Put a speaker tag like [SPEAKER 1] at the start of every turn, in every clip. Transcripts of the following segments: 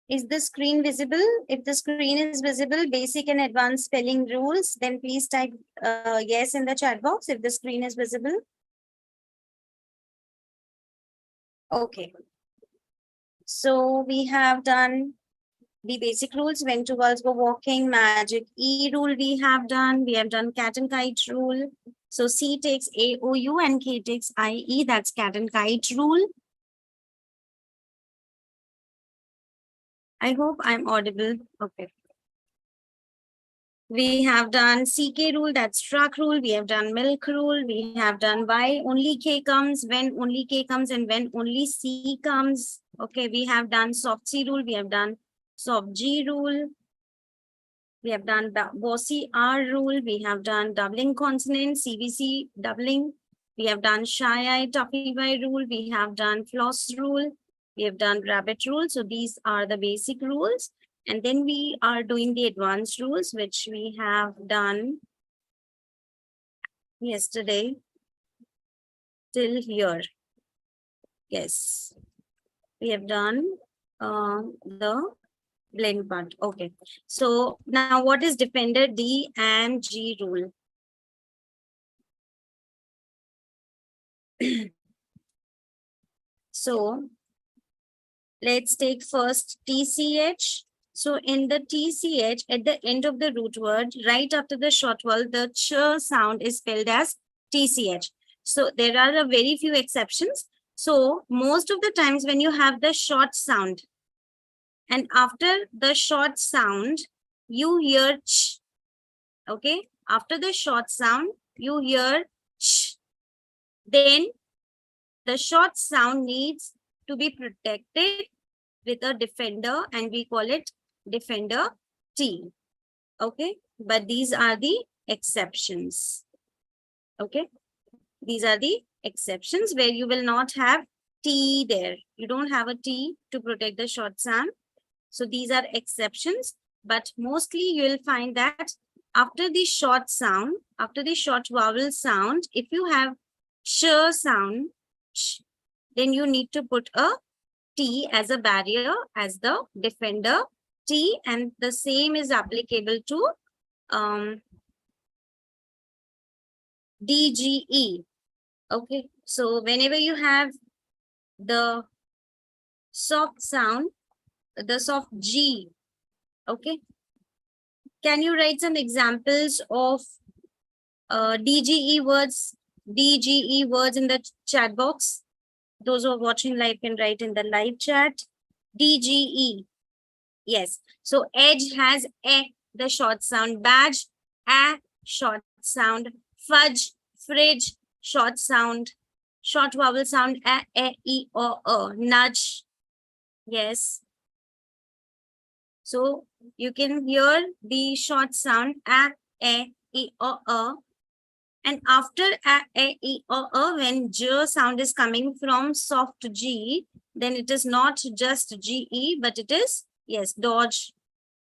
[SPEAKER 1] Is the screen visible? If the screen is visible, basic and advanced spelling rules, then please type yes in the chat box if the screen is visible. Okay. So we have done the basic rules, when two girls go walking, magic E rule we have done. We have done cat and kite rule. So C takes AOU and K takes IE. That's cat and kite rule. I hope I'm audible. Okay. We have done CK rule, that's truck rule. We have done milk rule. We have done why only K comes, when only K comes, and when only C comes. Okay, we have done soft C rule. We have done soft G rule. We have done bossy R rule. We have done doubling consonant, CVC doubling. We have done shy eye, toughy eye rule. We have done floss rule. We have done rabbit rule. So these are the basic rules. And then we are doing the advanced rules, which we have done yesterday till here. Yes, we have done the blend part. Okay. So now what is defender D and G rule? So let's take first TCH. So in the TCH, at the end of the root word, right after the short vowel, the ch sound is spelled as TCH. So there are a very few exceptions. So most of the times when you have the short sound, and after the short sound, you hear ch. Okay. After the short sound, you hear ch. Then the short sound needs to be protected with a defender, and we call it defender T. Okay. But these are the exceptions. Okay. These are the exceptions where you will not have T there. You don't have a T to protect the short sound. So these are exceptions, but mostly you will find that after the short sound, after the short vowel sound, if you have sh sound, sh, then you need to put a T as a barrier, as the defender T, and the same is applicable to DGE. Okay, so whenever you have the soft sound, the soft G, okay, can you write some examples of DGE words in the chat box? Those who are watching live can write in the live chat. DGE. Yes. So edge has a, the short sound. Badge, a, short sound. Fudge, fridge, short sound. Short vowel sound, a, e, o. Nudge. Yes. So you can hear the short sound, a, e, o. And after a, e, o, when J sound is coming from soft G, then it is not just GE, but it is, yes, dodge.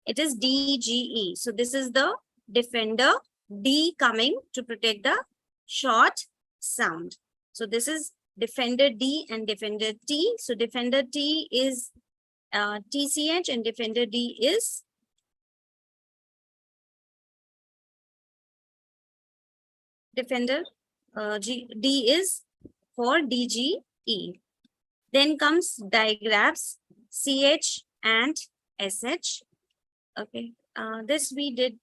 [SPEAKER 1] It is DGE. So this is the defender D coming to protect the short sound. So this is defender D and defender T. So defender T is TCH and defender D is defender D is for DGE. Then comes digraphs CH and SH. Okay, this we did.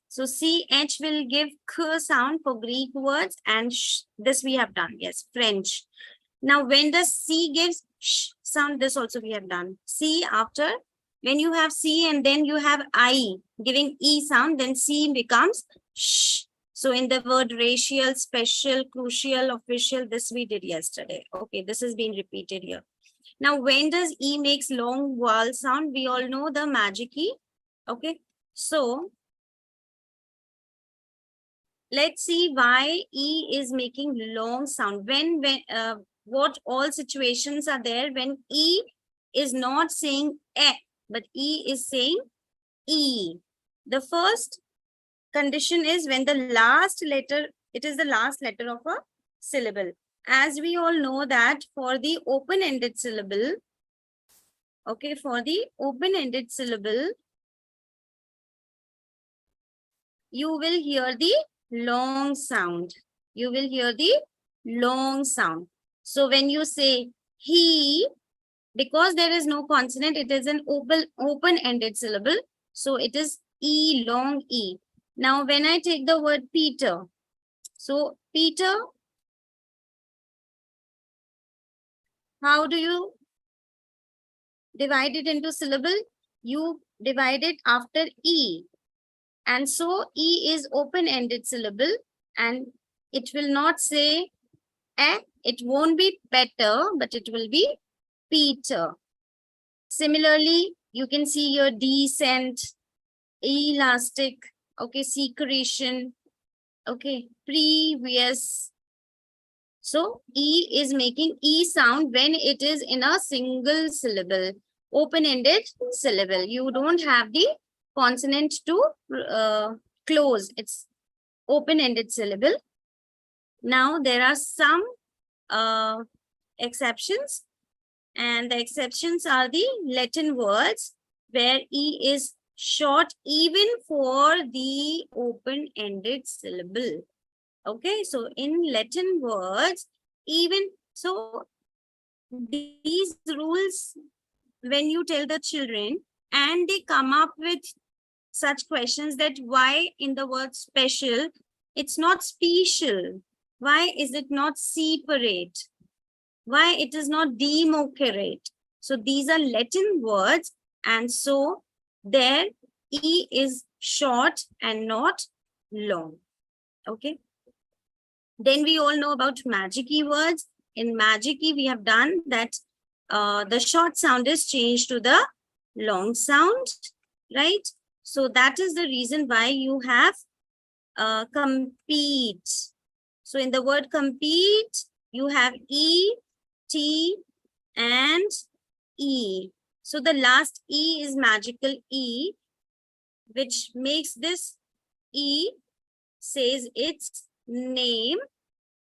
[SPEAKER 1] So CH will give K sound for Greek words, and this we have done. Yes, French. Now when the C gives sh sound, this also we have done. C after, when you have C and then you have I giving E sound, then C becomes sh. So in the word racial, special, crucial, official, this we did yesterday. Okay, this is being repeated here. Now, when does E makes long vowel sound? We all know the magic E. Okay, so let's see why E is making long sound. What all situations are there when E is not saying E, but E is saying E. The first condition is when the last letter, it is the last letter of a syllable. As we all know that for the open-ended syllable, Okay, for the open-ended syllable, you will hear the long sound. You will hear the long sound. So when you say he, because there is no consonant, it is an open-ended syllable. So it is E, long E. Now when I take the word Peter, so Peter, how do you divide it into syllable? You divide it after E. And so E is open-ended syllable and it will not say eh, it won't be better, but it will be Peter. Similarly, you can see your descent, elastic, okay, secretion, okay, previous. So E is making E sound when it is in a single syllable, open-ended syllable. You don't have the consonant to close. It's open-ended syllable. Now there are some exceptions, and the exceptions are the Latin words where E is short even for the open-ended syllable. Okay, so in Latin words, even so, these rules, when you tell the children and they come up with such questions that why in the word special, it's not special. Why is it not separate? Why it is not democrate? So these are Latin words, and so their E is short and not long. Okay. Then we all know about magic E words. In magic E, we have done that the short sound is changed to the long sound, right? So that is the reason why you have compete. So in the word compete, you have E, T, and E. So the last E is magical E, which makes this E says its name,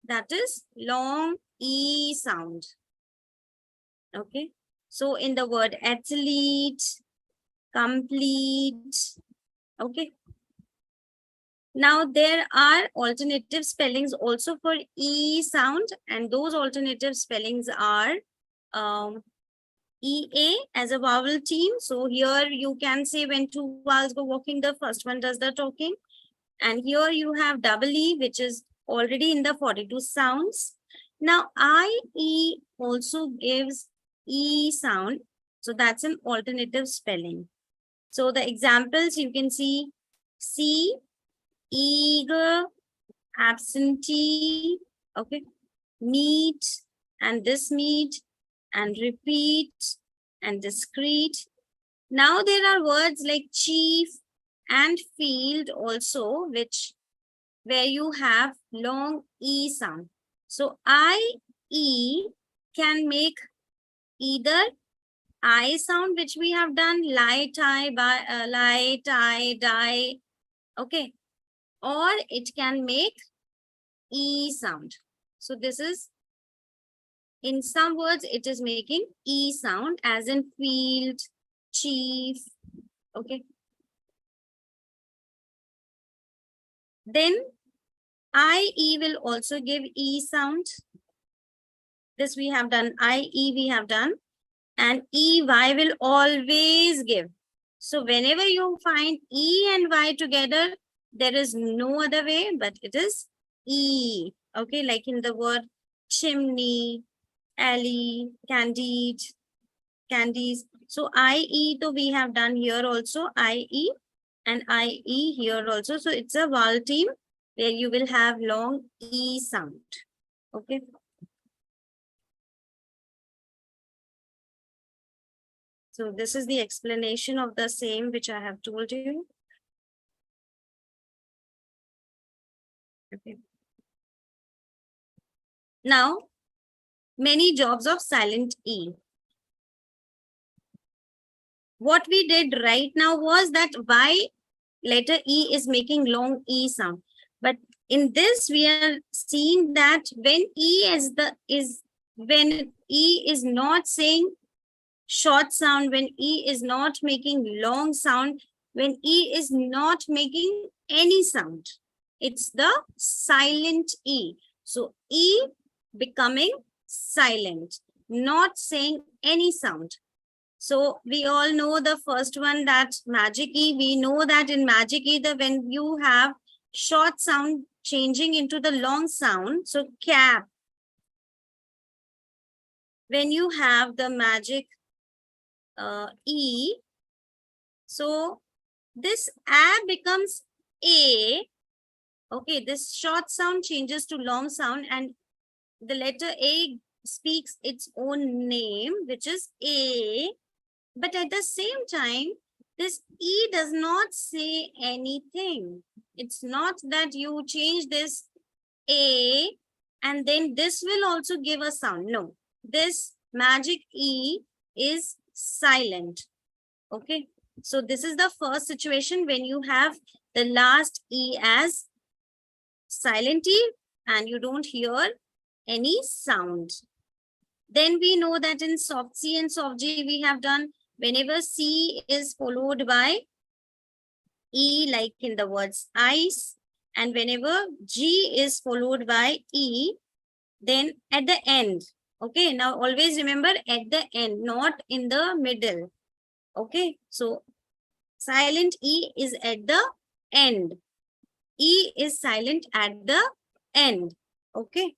[SPEAKER 1] that is long E sound. Okay. So in the word athlete, complete. Okay. Now there are alternative spellings also for E sound, and those alternative spellings are EA as a vowel team. So here you can say when two vowels go walking, the first one does the talking. And here you have double E, which is already in the 42 sounds. Now IE also gives E sound. So that's an alternative spelling. So the examples you can see C, eager, absentee, okay, meet, and this meet, and repeat, and discreet. Now there are words like chief and field also, which where you have long E sound. So IE can make either I sound, which we have done, light, I, die, okay, or it can make E sound. So this is, in some words, it is making E sound as in field, chief, okay. Then IE will also give E sound. This we have done, IE we have done, and EY will always give. So whenever you find E and Y together, there is no other way, but it is E. Okay, like in the word chimney, alley, candid, candies. So IE, so we have done here also IE and IE here also. So it's a vowel team where you will have long E sound. Okay. So this is the explanation of the same which I have told you. Okay. Now, many jobs of silent E. What we did right now was that Y letter E is making long E sound. But in this, we are seeing that when E is not saying short sound, when E is not making long sound, when E is not making any sound. It's the silent E. So E becoming silent, not saying any sound. So we all know the first one, that magic E. We know that in magic E, when you have short sound changing into the long sound, so cap. When you have the magic E, so this A becomes A. Okay, this short sound changes to long sound, and the letter A speaks its own name, which is A. But at the same time, this E does not say anything. It's not that you change this A and then this will also give a sound. No, this magic E is silent. Okay, so this is the first situation when you have the last E as silent E and you don't hear any sound. Then we know that in soft C and soft G we have done, whenever C is followed by E, like in the words ice, and whenever G is followed by E, then at the end. Okay, now always remember at the end, not in the middle. Okay, so silent E is at the end. E is silent at the end. Okay.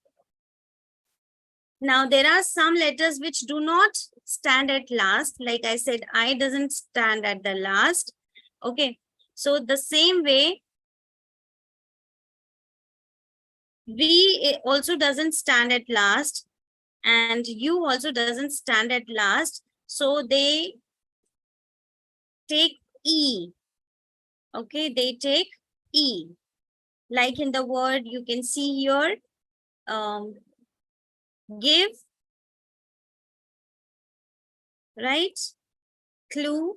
[SPEAKER 1] Now, there are some letters which do not stand at last. Like I said, I doesn't stand at the last. Okay. So, the same way, V also doesn't stand at last. And U also doesn't stand at last. So, they take E. Okay. They take E. Like in the word, you can see here, give, right? Clue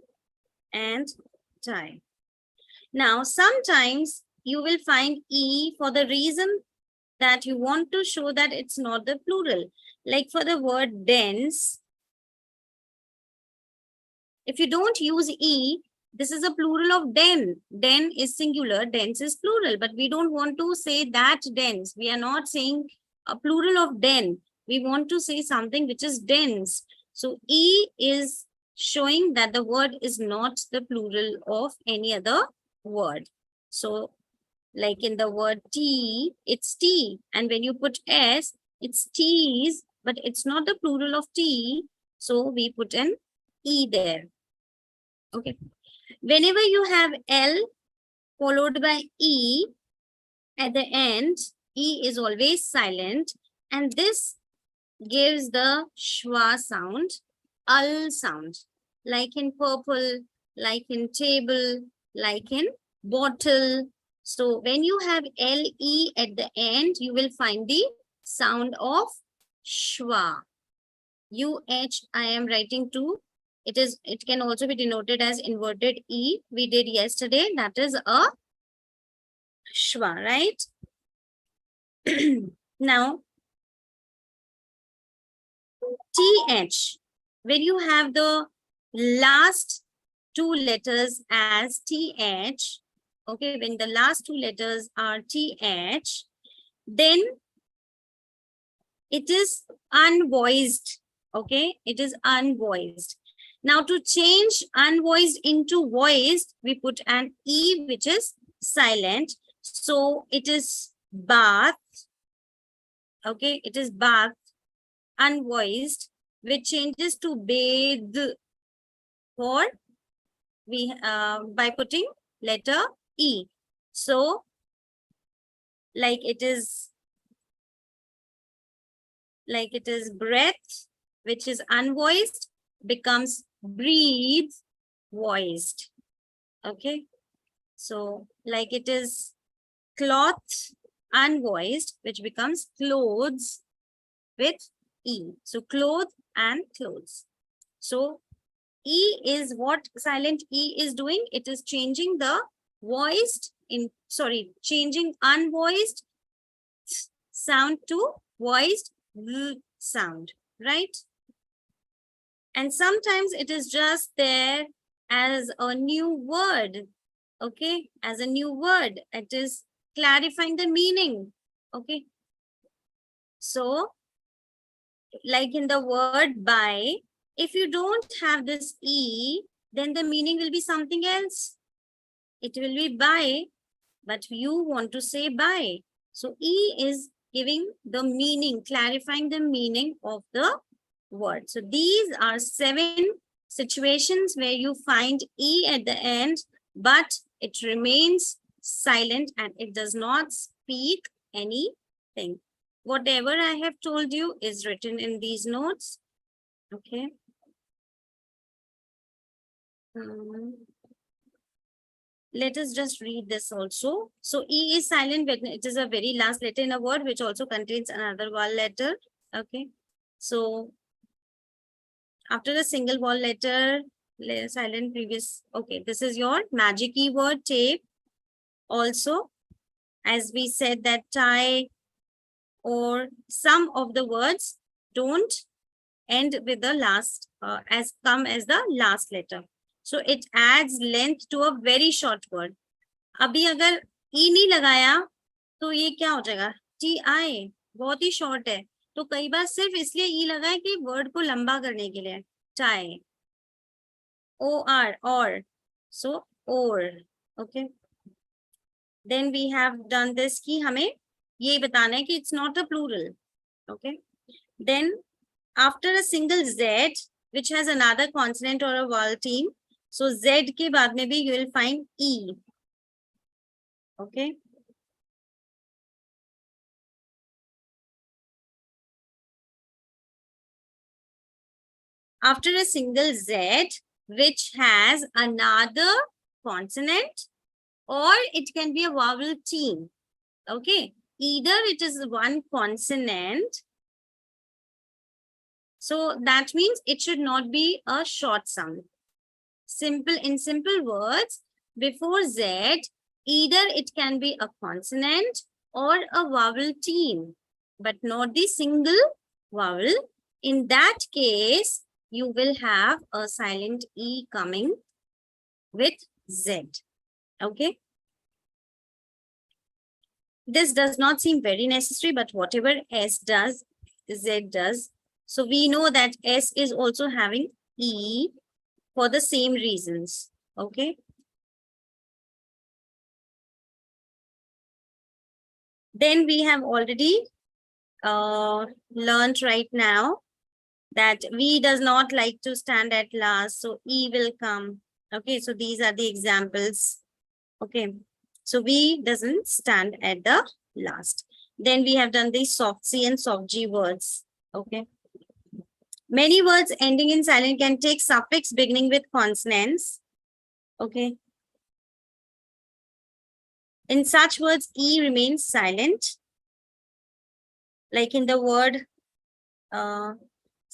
[SPEAKER 1] and tie. Now, sometimes you will find E for the reason that you want to show that it's not the plural. Like for the word dense, if you don't use E, this is a plural of den. Den is singular, dense is plural, but we don't want to say that dense. We are not saying a plural of den. We want to say something which is dense. So E is showing that the word is not the plural of any other word. So like in the word tea, it's tea. And when you put S, it's teas, but it's not the plural of tea. So we put an E there. Okay. Whenever you have L followed by E at the end, E is always silent. And this gives the schwa sound, ul sound, like in purple, like in table, like in bottle. So when you have LE at the end, you will find the sound of schwa. UH I am writing to. It can also be denoted as inverted E. We did yesterday. That is a schwa, right? Now, TH, when you have the last two letters as TH, okay, when the last two letters are TH, then it is unvoiced, okay, it is unvoiced. Now to change unvoiced into voiced, we put an E which is silent. So it is bath, okay, it is bath, unvoiced, which changes to bathe for by putting letter E. So like it is breath, which is unvoiced, becomes breathe, voiced. Okay. So like it is cloth, unvoiced, which becomes clothes with E. So cloth and clothes. So E is what silent E is doing. It is changing the voiced changing unvoiced sound to voiced sound, right? And sometimes it is just there as a new word. Okay, as a new word. It is clarifying the meaning. Okay. So, like in the word buy, if you don't have this E, then the meaning will be something else. It will be buy, but you want to say buy. So E is giving the meaning, clarifying the meaning of the word. So these are 7 situations where you find E at the end, but it remains silent and it does not speak anything. Whatever I have told you is written in these notes. Okay. Let us just read this also. So E is silent when it is a very last letter in a word which also contains another vowel letter. Okay. So after a single vowel letter, silent previous. Okay, this is your magic keyword tape. Also, as we said that tie or some of the words don't end with the last as the last letter. So it adds length to a very short word. अभी अगर ई नहीं लगाया तो ये क्या हो जाएगा T I बहुत ही शॉर्ट है तो कई बार सिर्फ इसलिए ई लगाए कि वर्ड को लंबा करने के लिए टाई ओ आर और सो और okay then we have done this कि हमें ये बताना है कि it's not a plural okay then after a single Z which has another consonant or a vowel team so z के बाद में भी you will find e okay after a single Z, which has another consonant, or it can be a vowel team. Okay, either it is one consonant. So that means it should not be a short sound. In simple words, before Z, either it can be a consonant or a vowel team, but not the single vowel. In that case, you will have a silent E coming with Z. Okay. This does not seem very necessary, but whatever S does, Z does. So we know that S is also having E for the same reasons. Okay. Then we have already learned right now that V does not like to stand at last. So E will come. Okay, so these are the examples. Okay, so V doesn't stand at the last. Then we have done the soft C and soft G words. Okay. Many words ending in silent can take suffix beginning with consonants. Okay. In such words, E remains silent. Like in the word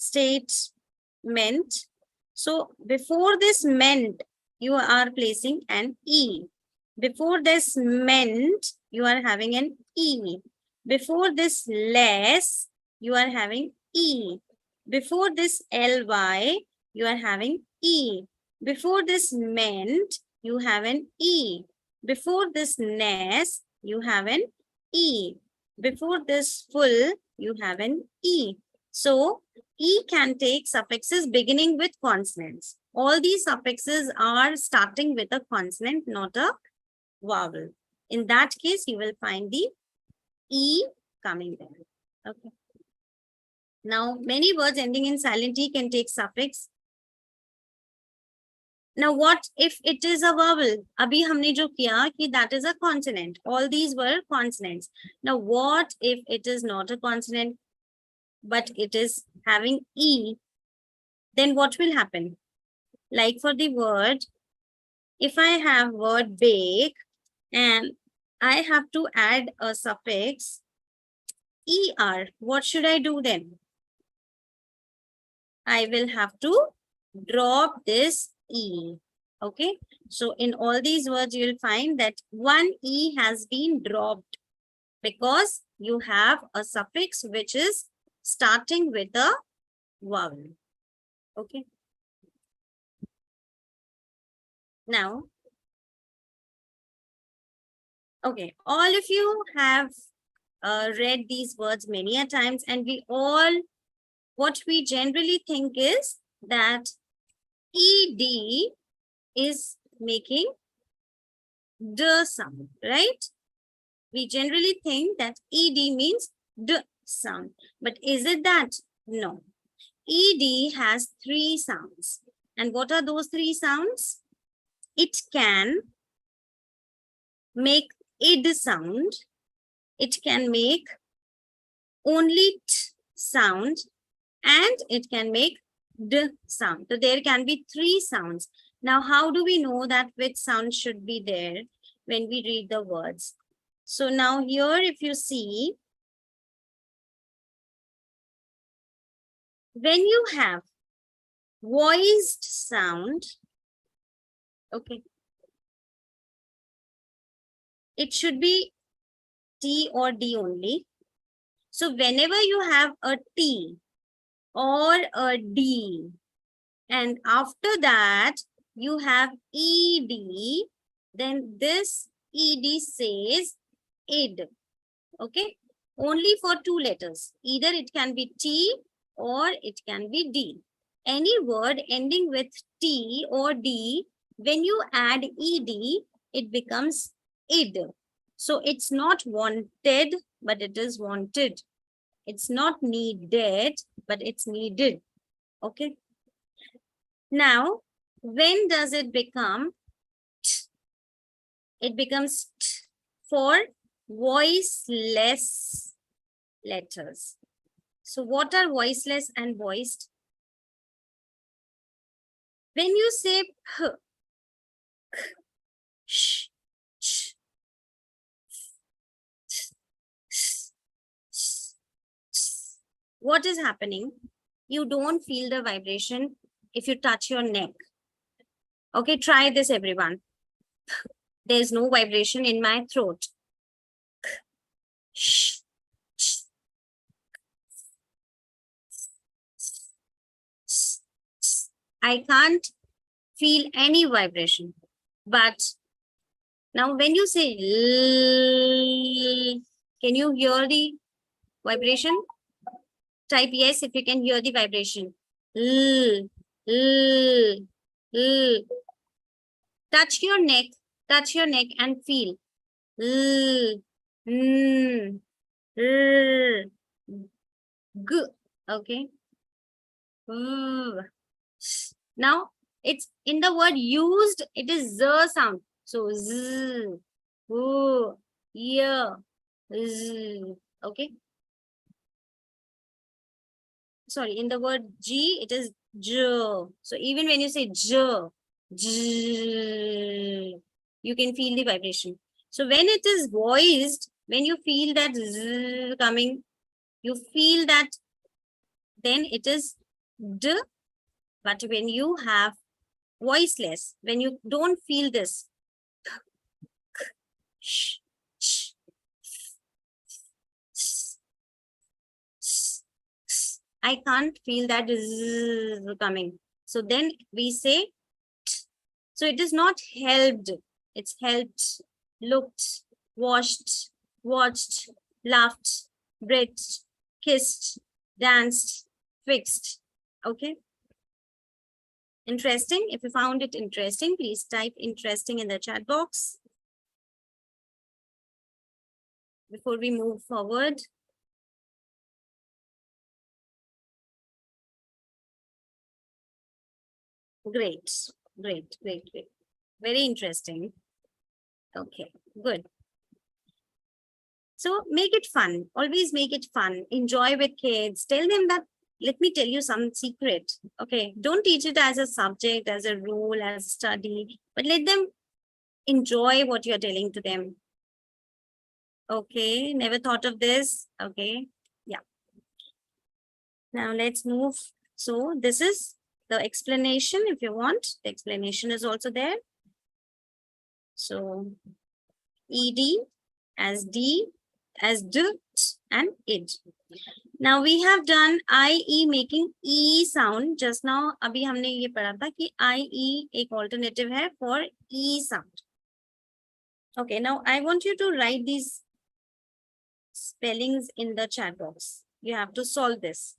[SPEAKER 1] statement. So before this meant, you are placing an E. Before this meant, you are having an E. Before this less, you are having E. Before this ly, you are having E. Before this meant, you have an E. Before this ness, you have an E. Before this full, you have an E. So, E can take suffixes beginning with consonants. All these suffixes are starting with a consonant, not a vowel. In that case, you will find the E coming there. Okay. Now, many words ending in silent E can take suffix. Now, what if it is a vowel? Abhi humne jo kiya ki that is a consonant. All these were consonants. Now, what if it is not a consonant, but it is having E? Then what will happen? Like for the word, if I have word bake and I have to add a suffix ER, what should I do then? I will have to drop this E. Okay. So in all these words, you will find that one E has been dropped because you have a suffix which is starting with a vowel. Okay. Now, okay, all of you have read these words many a times, and we all, what we generally think is that ED is making the sound, right? We generally think that ED means the sound, but is it that? No. ED has three sounds. And what are those three sounds? It can make id sound. It can make only t sound, and it can make d sound. So there can be three sounds. Now, how do we know that which sound should be there when we read the words? So now here, if you see, when you have voiced sound, okay, it should be T or D only. So whenever you have a T or a D, and after that you have ED, then this ED says id, okay? Only for two letters. Either it can be T or it can be D. Any word ending with T or D, when you add ed, it becomes id. So it's not wanted, but it is wanted. It's not needed, but it's needed. Okay. Now, when does it become t? It becomes t for voiceless letters. So what are voiceless and voiced? When you say p, k, sh, ch, what is happening? You don't feel the vibration if you touch your neck. Okay, try this, everyone. There's no vibration in my throat. I can't feel any vibration. But now when you say L, can you hear the vibration? Type yes if you can hear the vibration. L, L, L. Touch your neck and feel. L, N, R, G. Okay. Now it's in the word used, it is z sound. So z, o, yeah, z. Okay. Sorry, in the word G, it is j. So even when you say j, j, you can feel the vibration. So when it is voiced, when you feel that z coming, you feel that then it is d. But when you have voiceless, when you don't feel this, I can't feel that coming. So then we say, so it is not helped. It's helped, looked, washed, watched, laughed, breathed, kissed, danced, fixed. Okay. Interesting. If you found it interesting, please type interesting in the chat box before we move forward. Great, great, great, great. Very interesting. Okay, good. So make it fun. Always make it fun. Enjoy with kids. Tell them that, let me tell you some secret. Okay, don't teach it as a subject, as a rule, as a study, but let them enjoy what you're telling to them. Okay, never thought of this. Okay, yeah. Now let's move. So this is the explanation. If you want, the explanation is also there. So ED as D, as D, and id. Now we have done IE making E sound. Just now अभी हमने ये पढ़ा था कि IE एक alternative है for E sound. Okay, now I want you to write these spellings in the chat box. You have to solve this.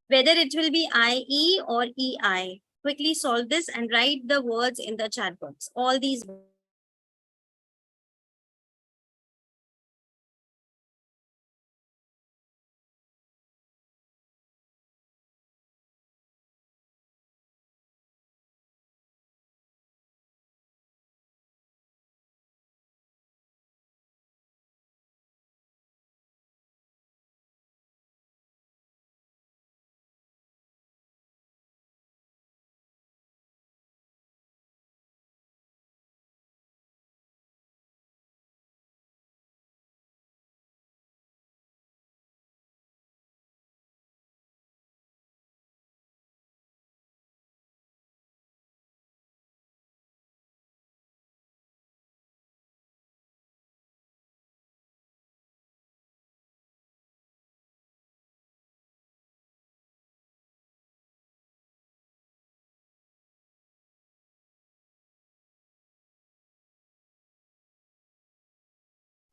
[SPEAKER 1] Whether it will be IE or EI. Quickly solve this and write the words in the chat box. All these words.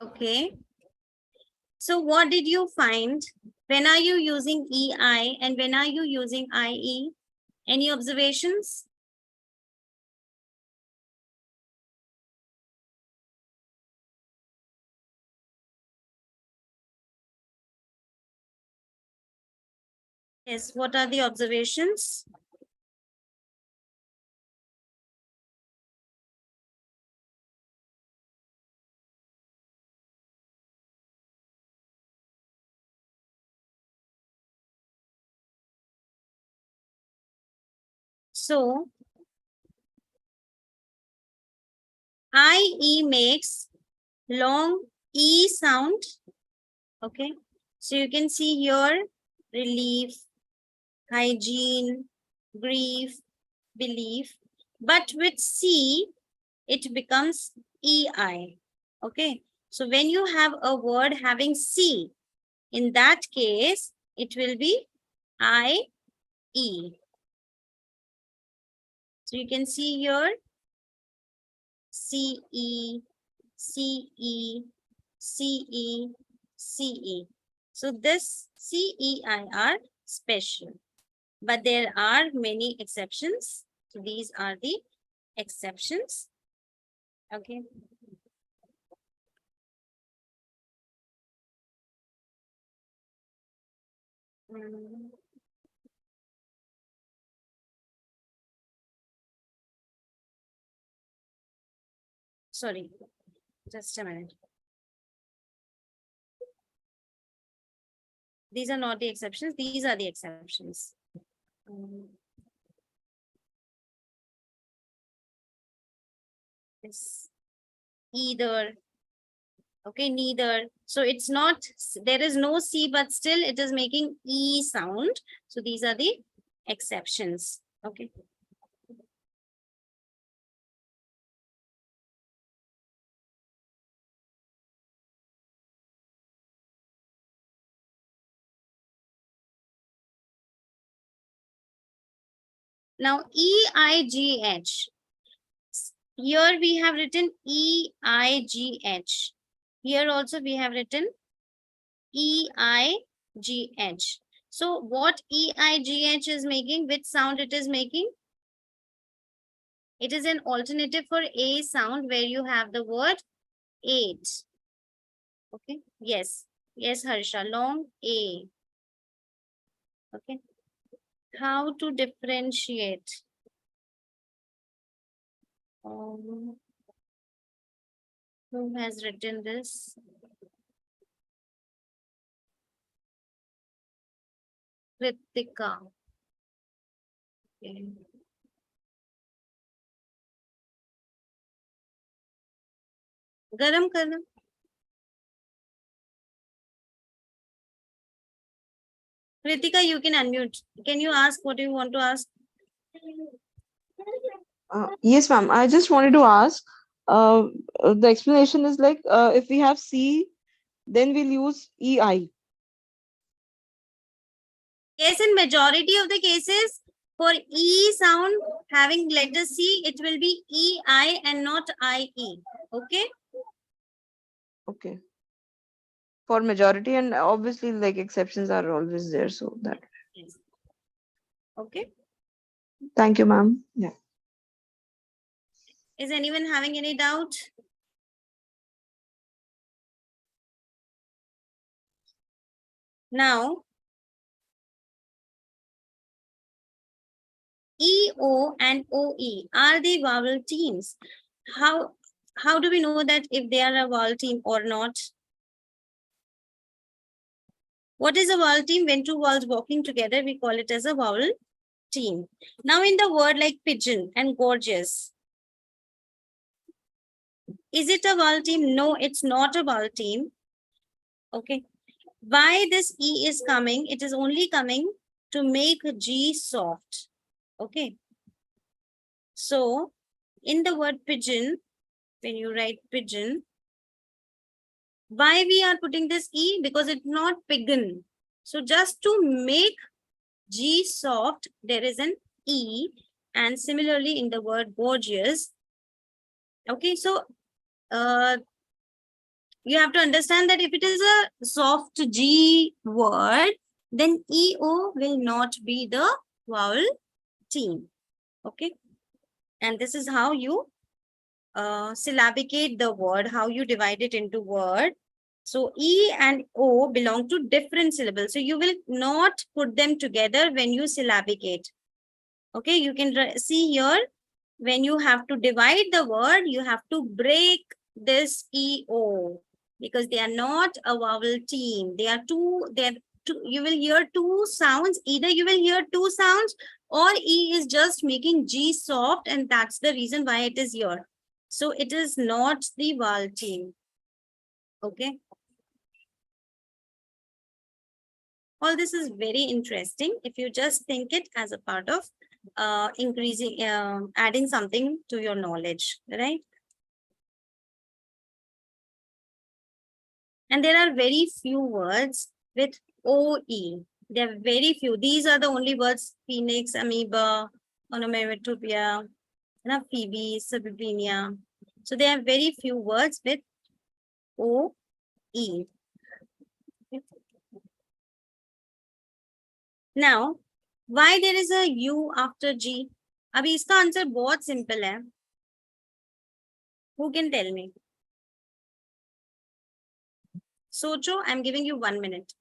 [SPEAKER 1] Okay. So what did you find? When are you using EI and when are you using IE? Any observations? Yes, what are the observations? So, IE makes long E sound. Okay. So you can see here relief, hygiene, grief, belief. But with C, it becomes EI. Okay. So when you have a word having C, in that case, it will be IE. So you can see here CE, CE, CE, CE. So this CEI are special, but there are many exceptions. So these are the exceptions. Okay. Mm, sorry, just a minute. These are not the exceptions. These are the exceptions. Mm, This either. Okay, neither. So it's not, there is no C, but still it is making E sound. So these are the exceptions. Okay. Now EIGH. Here we have written EIGH. Here also we have written EIGH. So what EIGH is making, which sound it is making? It is an alternative for A sound where you have the word 8. Okay. Yes. Yes, Harsha. Long A. Okay. How to differentiate? Um, who has written this? Kritika. Okay. Garam karna. Kritika, you can unmute. Can you ask what you want to ask?
[SPEAKER 2] Yes, ma'am. I just wanted to ask, the explanation is like if we have C then we'll use EI.
[SPEAKER 1] Yes, in majority of the cases, for E sound having letter C, it will be EI and not IE. Okay.
[SPEAKER 2] Okay. For majority, and obviously like exceptions are always there. So that.
[SPEAKER 1] Yes. Okay.
[SPEAKER 2] Thank you, ma'am. Yeah.
[SPEAKER 1] Is anyone having any doubt? Now, EO and OE, are they vowel teams? How do we know that if they are a vowel team or not? What is a vowel team? When two vowels walking together, we call it as a vowel team. Now in the word like pigeon and gorgeous, is it a vowel team? No, it's not a vowel team. Okay. Why this E is coming? It is only coming to make G soft. Okay. So in the word pigeon, when you write pigeon, why we are putting this E? Because it's not pigeon. So just to make G soft, there is an E. And similarly in the word gorgeous. Okay, so you have to understand that if it is a soft G word, then EO will not be the vowel team. Okay. And this is how you syllabicate the word, how you divide it into word. So E and O belong to different syllables. So you will not put them together when you syllabicate. Okay, you can see here, when you have to divide the word, you have to break this EO because they are not a vowel team. They are two, you will hear two sounds. Either you will hear two sounds or E is just making G soft, and that's the reason why it is here. So it is not the vowel team. Okay. All this is very interesting if you just think it as a part of increasing, adding something to your knowledge, right? And there are very few words with OE. There are very few. These are the only words: phoenix, amoeba, onomatopoeia, phoebe, suburbania. So there are very few words with OE. Now, why there is a U after G? अभी इसका answer बहुत simple है. Who can tell me? सोचो, I'm giving you 1 minute.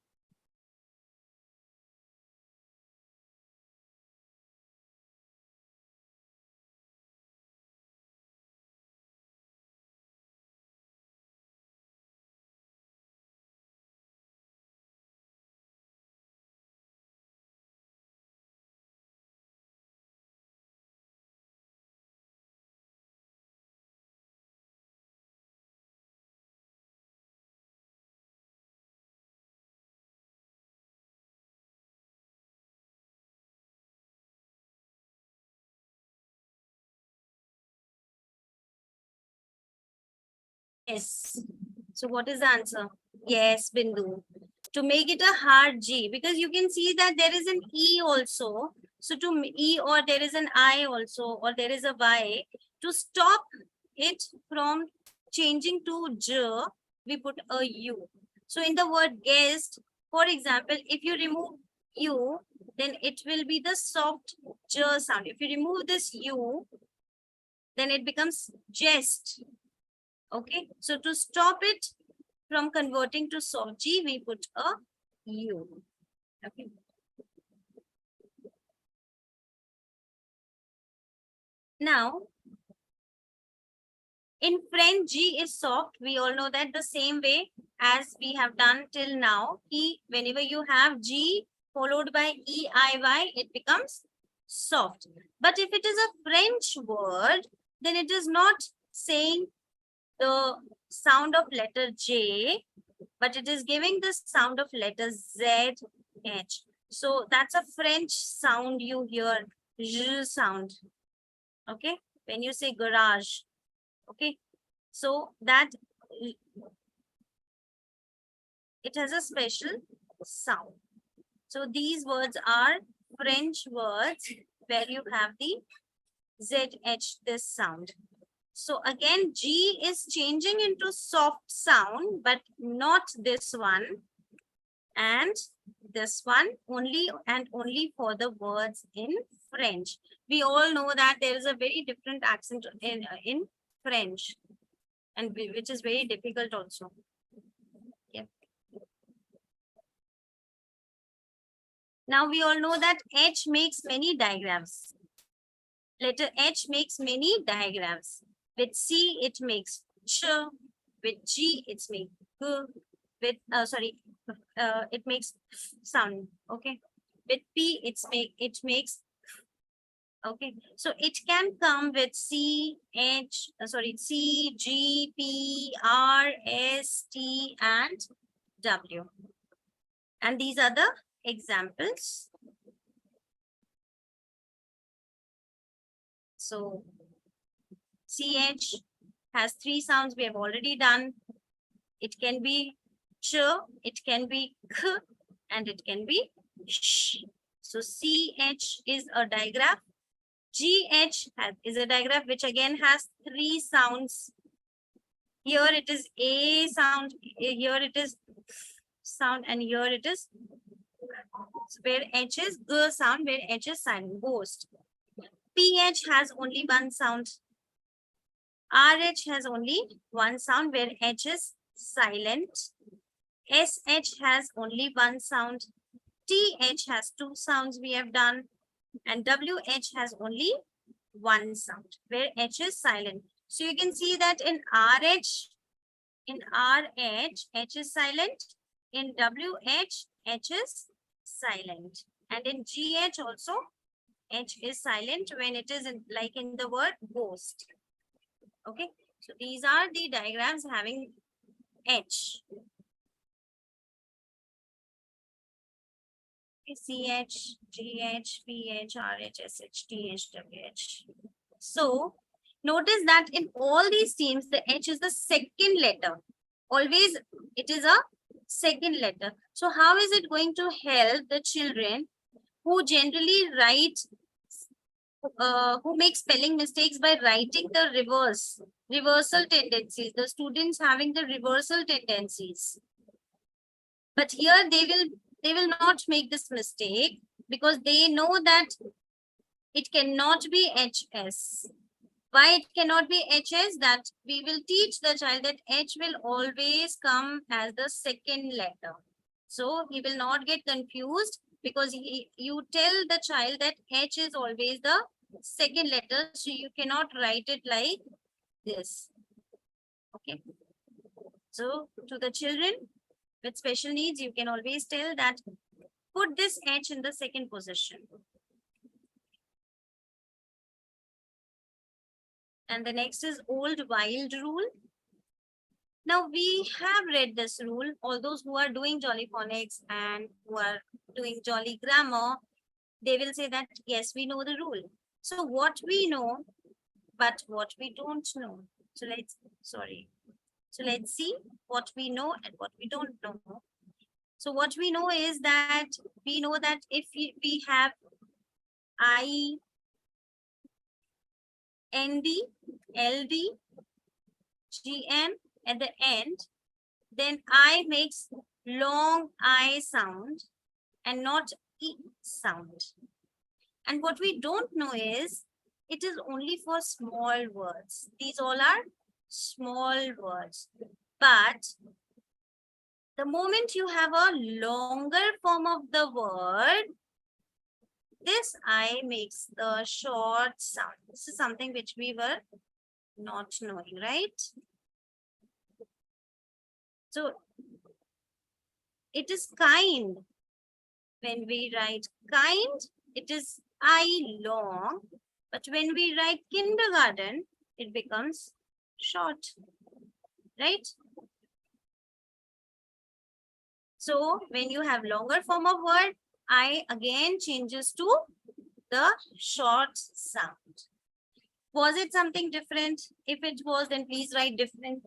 [SPEAKER 1] Yes. So what is the answer? Yes, Bindu. To make it a hard G, because you can see that there is an E also. So to E, or there is an I also, or there is a Y. To stop it from changing to J, we put a U. So in the word guest, for example, if you remove U, then it will be the soft J sound. If you remove this U, then it becomes jest. Okay, so to stop it from converting to soft G, we put a U. Okay. Now, in French, G is soft. We all know that the same way as we have done till now. Whenever you have G followed by EIY, it becomes soft. But if it is a French word, then it is not saying the sound of letter J, but it is giving the sound of letter Z, H. So that's a French sound you hear, J sound. Okay, when you say garage. Okay, so that It has a special sound. So these words are French words where you have the ZH, this sound. So again, G is changing into soft sound, but not this one and this one, only and only for the words in French. We all know that there is a very different accent in French, and which is very difficult also. Yeah. Now we all know that H makes many diagrams. Letter H makes many diagrams. With C, it makes ch. With G, it makes g. With it makes sound. Okay. With P, it makes. Okay. So it can come with C, C, G, P, R, S, T, and W. And these are the examples. So CH has three sounds we have already done. It can be ch, it can be k, and it can be sh. So CH is a digraph. GH is a digraph which again has three sounds. Here it is A sound, here it is sound, and here it is where H is G sound, where H is silent, ghost. PH has only one sound. RH has only one sound where H is silent. SH has only one sound. TH has two sounds we have done. And WH has only one sound where H is silent. So you can see that in RH, H is silent. In WH, H is silent. And in GH also, H is silent when it is like in the word ghost. Okay, so these are the diagrams having H. CH, GH, PH, RH, SH, TH, WH. So notice that in all these teams, the H is the second letter. Always it is a second letter. So how is it going to help the children who generally write, who make spelling mistakes by writing the reversal tendencies, the students having the reversal tendencies? But here they will not make this mistake because they know that it cannot be HS. Why it cannot be HS? That we will teach the child that H will always come as the second letter. So he will not get confused because you tell the child that H is always the second letter. So you cannot write it like this. Okay. So to the children with special needs, you can always tell that put this H in the second position. And the next is old wild rule. Now we have read this rule. All those who are doing Jolly Phonics and who are doing Jolly Grammar, they will say that, yes, we know the rule. So what we know, but what we don't know. So let's see what we know and what we don't know. So what we know is that we know that if we have I, ND, LD, GN at the end, then I makes long I sound and not E sound. And what we don't know is it is only for small words. These all are small words. But the moment you have a longer form of the word, this I makes the short sound. This is something which we were not knowing, right? So it is kind. When we write kind, it is I long. But when we write kindergarten, it becomes short, right? So when you have longer form of word, I again changes to the short sound. Was it something different? If it was, then please write different.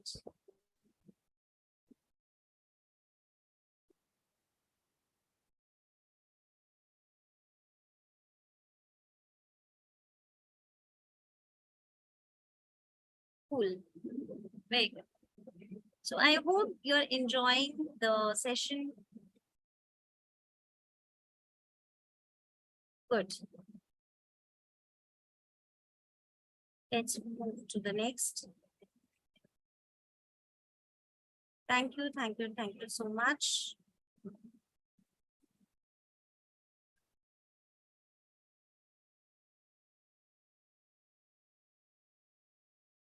[SPEAKER 1] Cool. Very good. So I hope you're enjoying the session. Good. Let's move to the next. Thank you, thank you, thank you so much.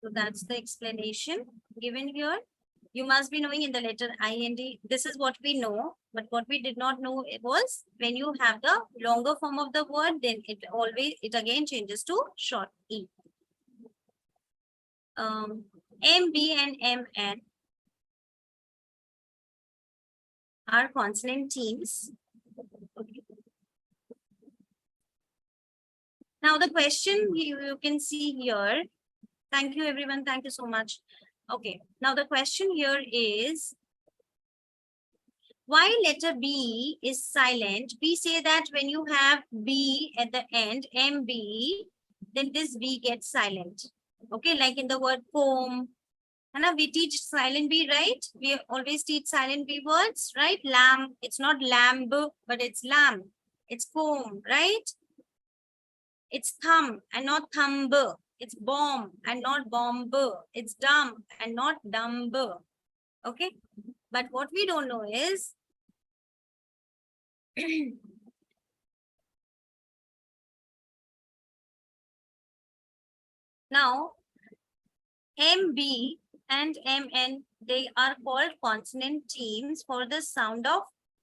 [SPEAKER 1] So that's the explanation given here. You must be knowing in the letter IND, this is what we know, but what we did not know it was when you have the longer form of the word, then it again changes to short E. MB and MN are consonant teams. Okay. Now the question you can see here. Thank you everyone. Thank you so much. Okay. Now the question here is, why letter B is silent? We say that when you have B at the end, MB, then this B gets silent. Okay, like in the word comb. And we teach silent B, right? We always teach silent B words, right? Lamb, it's not lamb, but it's lamb. It's comb, right? It's thumb and not thumb. It's bomb and not bomb. It's dumb and not dumb. Okay, but what we don't know is now MB and MN, they are called consonant teams for the sound of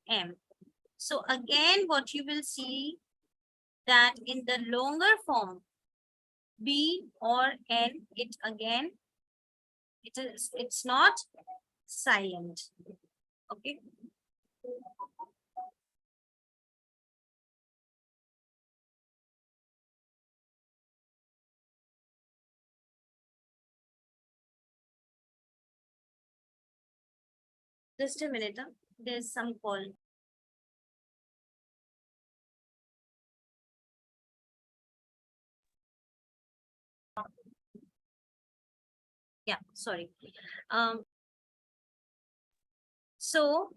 [SPEAKER 1] M. So again, what you will see that in the longer form, B or N, it's not silent. Okay. Just a minute. There's some call. Yeah, sorry. So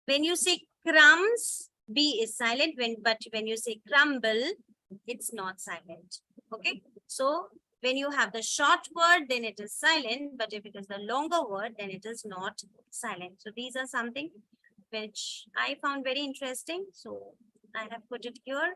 [SPEAKER 1] when you say crumbs, B is silent. But when you say crumble, it's not silent. Okay. So when you have the short word, then it is silent. But if it is the longer word, then it is not silent. So these are something which I found very interesting. So I have put it here.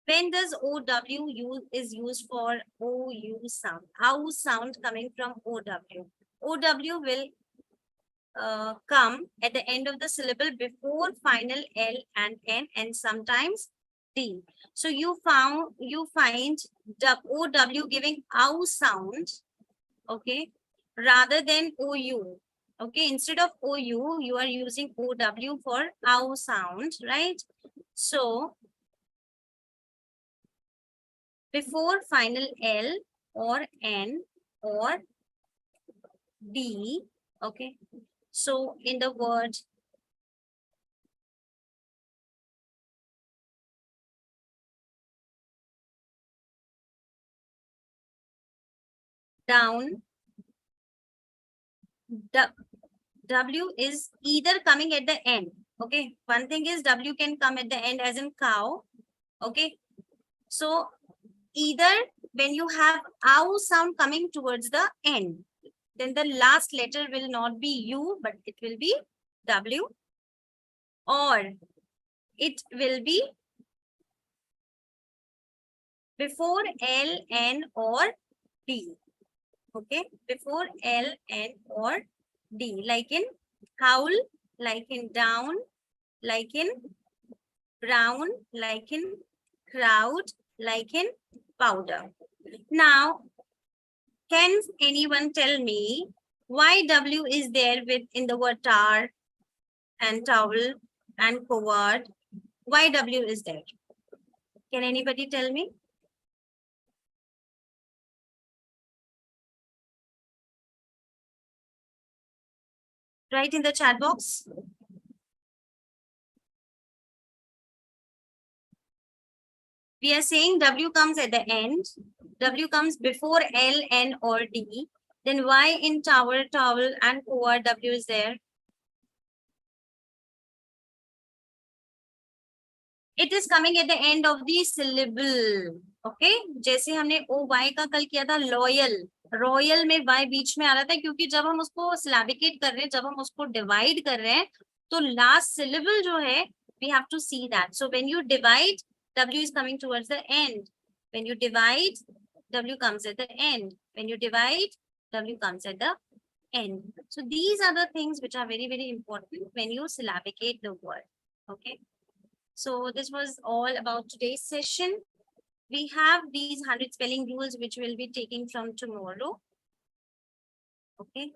[SPEAKER 1] When does OW is used for OU sound? OU sound coming from OW. OW will come at the end of the syllable before final L and N and sometimes D. So you find the OW giving OU sound, okay, rather than OU. Okay, instead of OU, you are using OW for OU sound, right? So before final L or N or D, okay. So in the word down, the W is either coming at the end. Okay, one thing is W can come at the end as in cow. Okay, so either when you have ow sound coming towards the end, then the last letter will not be U, but it will be W, or it will be before L, N, or D. Okay, before L, N, or D, like in howl, like in down, like in brown, like in crowd, like in powder. Now, can anyone tell me why W is there with in the word tar and towel and coward? Why W is there? Can anybody tell me? Write in the chat box. We are saying W comes at the end. W comes before L, N, or D. Then why in tower, towel, and cover W is there? It is coming at the end of the syllable. Okay? जैसे हमने ओ Y का कल किया था loyal, royal में Y बीच में आ रहा था क्योंकि जब हम उसको सिलेबिकेट कर रहे हैं, जब हम उसको डिवाइड कर रहे हैं, तो लास्ट सिलेबल जो है we have to see that. So when you divide, W is coming towards the end. When you divide, W comes at the end. When you divide, W comes at the end. So these are the things which are very, very important when you syllabicate the word. Okay. So this was all about today's session. We have these 100 spelling rules which we'll be taking from tomorrow. Okay.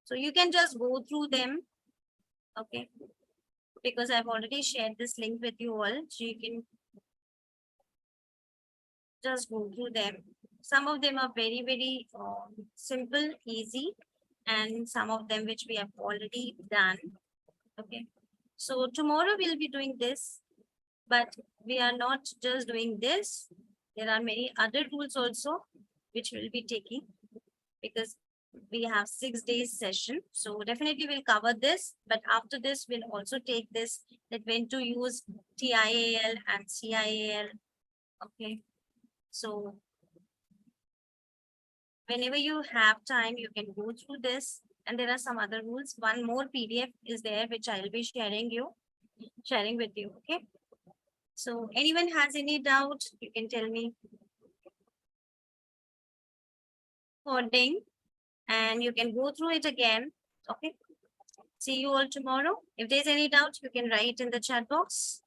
[SPEAKER 1] So you can just go through them. Okay. Because I've already shared this link with you all. So you can just go through them. Some of them are very, very simple, easy, and some of them which we have already done. Okay. So tomorrow we'll be doing this, but we are not just doing this. There are many other tools also which we'll be taking because we have 6 days session. So definitely we'll cover this, but after this we'll also take this, that when to use TIAL and CIAL. Okay. So whenever you have time, you can go through this. And there are some other rules. One more PDF is there, which I'll be sharing with you. Okay. So anyone has any doubt, you can tell me. Coding, and you can go through it again. Okay. See you all tomorrow. If there's any doubt, you can write in the chat box.